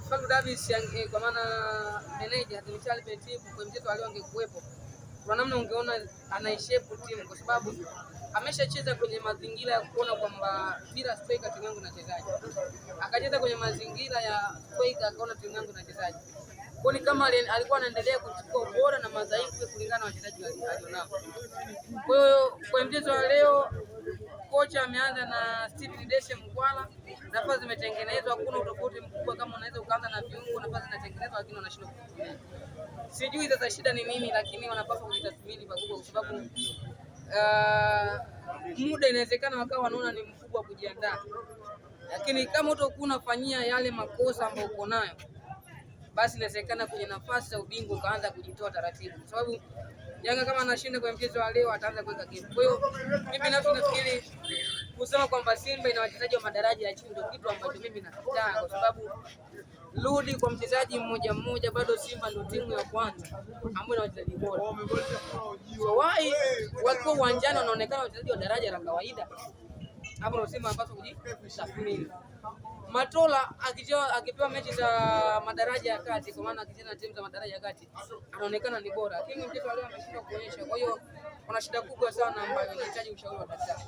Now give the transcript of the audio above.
Fadlu Davis kwa maana meneja Michel Petit kwa mchezo leo angekuepo, kwa namna ungeona anaishape timu, kwa sababu ameshacheza kwenye mazingira ya kuona kwamba bila striker timu yangu inachezaje, akacheza kwenye mazingira ya striker akaona timu yangu inachezaje. Kwa ni kama alikuwa anaendelea kuchukua ubora na madhaifu kulingana na wachezaji walionao. Kwa hiyo kwa mchezo wa leo kocha ameanza na Stephen Deshe Mkwala, nafasi zimetengenezwa, hakuna utofauti mkubwa kama unaweza ukaanza na viungo, nafasi zinatengenezwa lakini wanashindwa kutumia. Sijui sasa shida ni nini, lakini wanapaswa kujitathmini pakubwa, kwa sababu muda inawezekana wakawa wanaona ni mkubwa kujiandaa, lakini kama utakuwa unafanyia yale makosa ambayo uko nayo, basi inawezekana kwenye nafasi za ubingwa kaanza kujitoa taratibu, kwa sababu Yanga kama anashinda kwa mchezo wa leo ataanza kuweka game. Kwa hiyo mimi nafikiri kusema kwamba Simba ina wachezaji wa madaraja ya chini ndio kitu ambacho mimi nakataa, kwa sababu rudi kwa mchezaji mmoja mmoja, bado Simba ndio timu ya kwanza ambayo ina wachezaji bora. So why wako uwanjani wanaonekana wachezaji wa daraja la kawaida? Hapo ndio Simba anapaswa kujitathmini. Matola akipewa mechi za madaraja ya kati, kwa maana akicheza timu za madaraja ya kati anaonekana ni bora, lakini mchezo leo ameshindwa kuonyesha. Kwa hiyo kuna shida kubwa sana ambayo inahitaji ushauri wa daktari.